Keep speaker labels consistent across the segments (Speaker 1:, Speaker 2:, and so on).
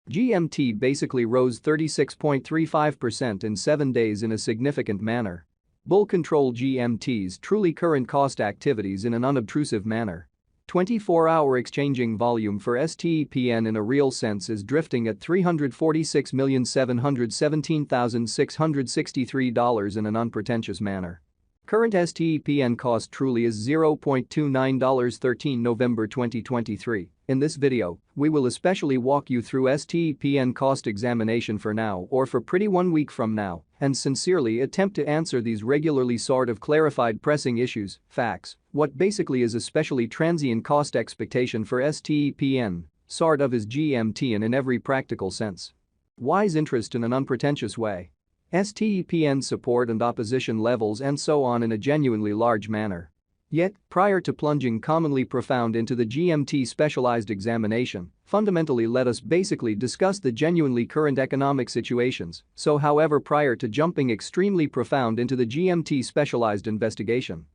Speaker 1: GMT basically rose 36.35% in 7 days in a significant manner. Bull control GMT's truly current cost activities in an unobtrusive manner. 24-hour exchanging volume for STEPN in a real sense is drifting at $346,717,663 in an unpretentious manner. Current STEPN cost truly is $0.29. 13 November 2023. In this video, we will especially walk you through STEPN cost examination for now or for pretty 1 week from now and sincerely attempt to answer these regularly sort of clarified pressing issues, facts, what basically is especially transient cost expectation for STEPN, sort of is GMT and in every practical sense. Wise interest in an unpretentious way. STEPN support and opposition levels and so on in a genuinely large manner. Yet, prior to plunging commonly profound into the GMT specialized examination, fundamentally let us basically discuss the genuinely current economic situations, so however prior to jumping extremely profound into the GMT specialized investigation.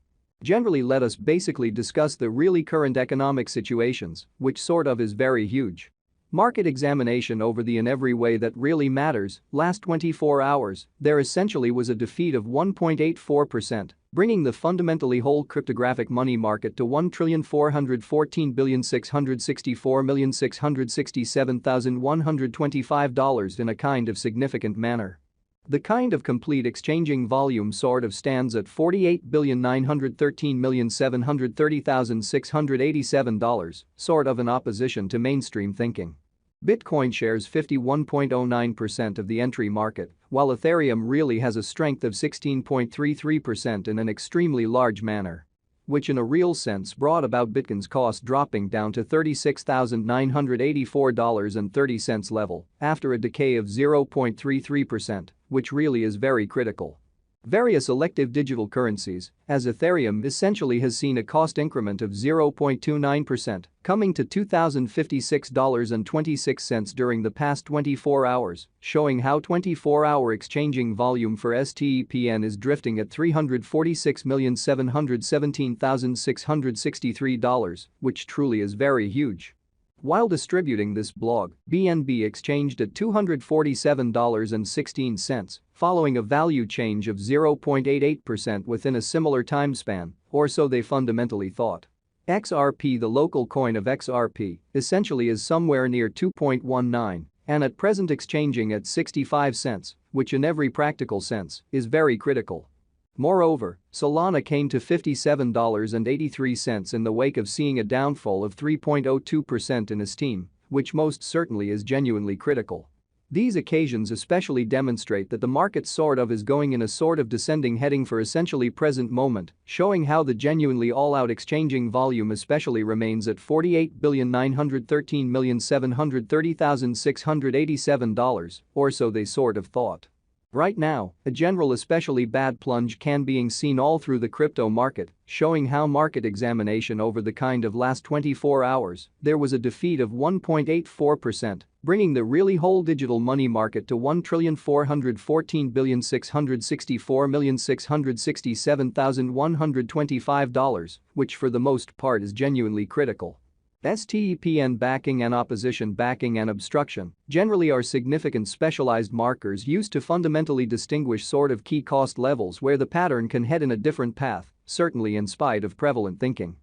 Speaker 1: Generally let us basically discuss the really current economic situations, which sort of is very huge. Market examination over the in every way that really matters, last 24 hours, there essentially was a defeat of 1.84%, bringing the fundamentally whole cryptographic money market to $1,414,664,667,125 in a kind of significant manner. The kind of complete exchanging volume sort of stands at $48,913,730,687, sort of in opposition to mainstream thinking. Bitcoin shares 51.09% of the entry market, while Ethereum really has a strength of 16.33% in an extremely large manner. Which in a real sense brought about Bitcoin's cost dropping down to $36,984.30 level after a decay of 0.33%, which really is very critical. Various elective digital currencies, as Ethereum essentially has seen a cost increment of 0.29%, coming to $2,056.26 during the past 24 hours, showing how 24-hour exchanging volume for STEPN is drifting at $346,717,663, which truly is very huge. While distributing this blog, BNB exchanged at $247.16, following a value change of 0.88% within a similar time span, or so they fundamentally thought. XRP, the local coin of XRP, essentially is somewhere near 2.19 and at present exchanging at 65 cents, which in every practical sense is very critical. Moreover, Solana came to $57.83 in the wake of seeing a downfall of 3.02% in Esteem, which most certainly is genuinely critical. These occasions especially demonstrate that the market sort of is going in a sort of descending heading for essentially present moment, showing how the genuinely all-out exchanging volume especially remains at $48,913,730,687, or so they sort of thought. Right now, a general especially bad plunge can being seen all through the crypto market, showing how market examination over the kind of last 24 hours, there was a defeat of 1.84%, bringing the really whole digital money market to $1,414,664,667,125, which for the most part is genuinely critical. STEPN backing and opposition backing and obstruction generally are significant specialized markers used to fundamentally distinguish sort of key cost levels where the pattern can head in a different path, certainly in spite of prevalent thinking.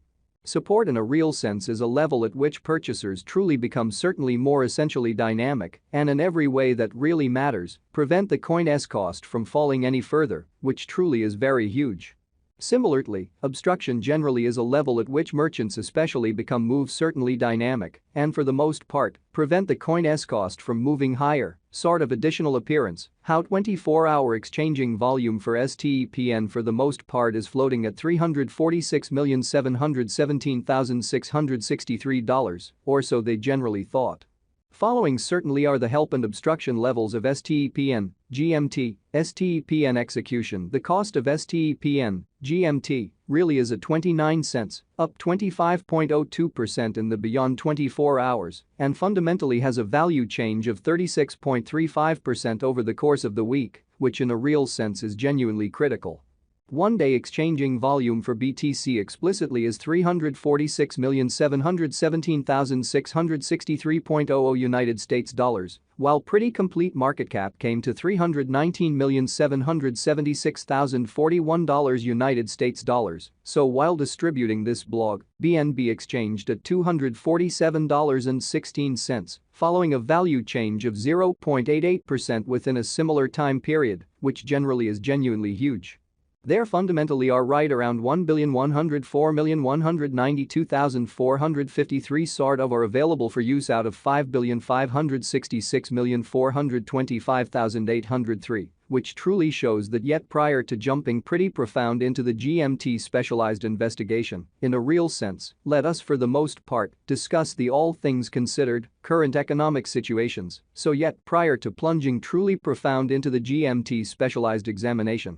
Speaker 1: Support in a real sense is a level at which purchasers truly become certainly more essentially dynamic and in every way that really matters, prevent the coin's cost from falling any further, which truly is very huge. Similarly, obstruction generally is a level at which merchants especially become move certainly dynamic and for the most part, prevent the coin's cost from moving higher, sort of additional appearance, how 24-hour exchanging volume for STEPN for the most part is floating at $346,717,663, or so they generally thought. Following certainly are the help and obstruction levels of STEPN, GMT, STEPN execution. The cost of STEPN, GMT, really is at 29 cents, up 25.02% in the beyond 24 hours, and fundamentally has a value change of 36.35% over the course of the week, which in a real sense is genuinely critical. One-day exchanging volume for BTC explicitly is 346,717,663.00 United States dollars, while pretty complete market cap came to 319,776,041 United States dollars. So while distributing this blog, BNB exchanged at $247.16, following a value change of 0.88% within a similar time period, which generally is genuinely huge. There fundamentally are right around 1,104,192,453 sort of are available for use out of 5,566,425,803, which truly shows that yet prior to jumping pretty profound into the GMT specialized investigation, in a real sense, let us for the most part discuss the all things considered current economic situations, so yet prior to plunging truly profound into the GMT specialized examination.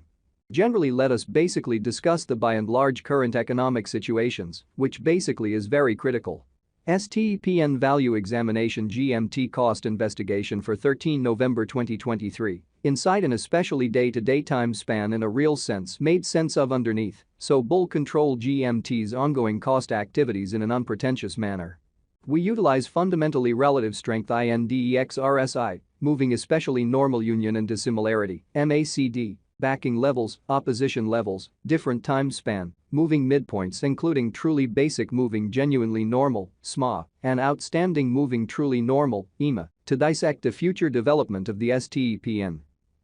Speaker 1: Generally let us basically discuss the by and large current economic situations, which basically is very critical. STPN Value Examination GMT Cost Investigation for 13 November 2023, inside an especially day-to-day time span in a real sense made sense of underneath, so bull control GMT's ongoing cost activities in an unpretentious manner. We utilize fundamentally relative strength INDEX RSI, moving especially normal union and dissimilarity, MACD, backing levels, opposition levels, different time span, moving midpoints including truly basic moving genuinely normal, SMA, and outstanding moving truly normal, EMA, to dissect the future development of the STPN.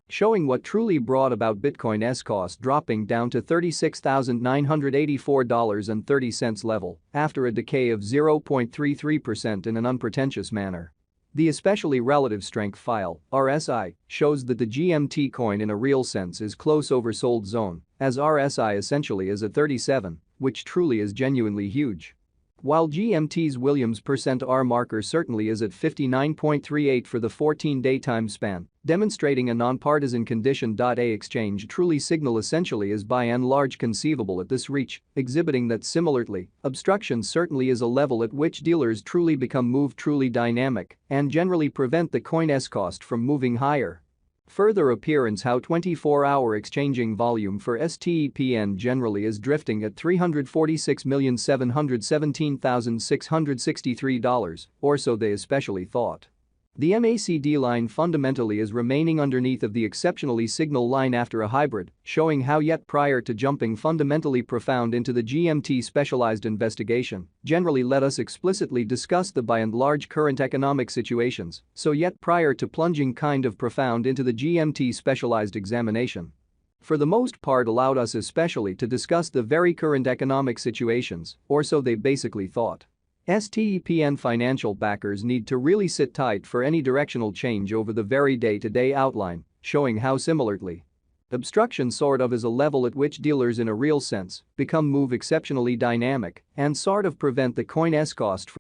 Speaker 1: Showing what truly brought about Bitcoin's cost dropping down to $36,984.30 level after a decay of 0.33% in an unpretentious manner. The especially relative strength file, RSI, shows that the GMT coin in a real sense is close oversold zone, as RSI essentially is at 37, which truly is genuinely huge. While GMT's Williams %R marker certainly is at 59.38 for the 14-day time span, demonstrating a nonpartisan condition. A exchange truly signal essentially is by and large conceivable at this reach, exhibiting that similarly, obstruction certainly is a level at which dealers truly become move truly dynamic and generally prevent the coin's cost from moving higher. Further appearance how 24-hour exchanging volume for STPN generally is drifting at $346,717,663, or so they especially thought. The MACD line fundamentally is remaining underneath of the exceptionally signal line after a hybrid, showing how yet prior to jumping fundamentally profound into the GMT specialized investigation, generally let us explicitly discuss the by and large current economic situations, so yet prior to plunging kind of profound into the GMT specialized examination. For the most part allowed us especially to discuss the very current economic situations, or so they basically thought. STPN financial backers need to really sit tight for any directional change over the very day-to-day outline, showing how similarly obstruction sort of is a level at which dealers in a real sense become move exceptionally dynamic and sort of prevent the coin's cost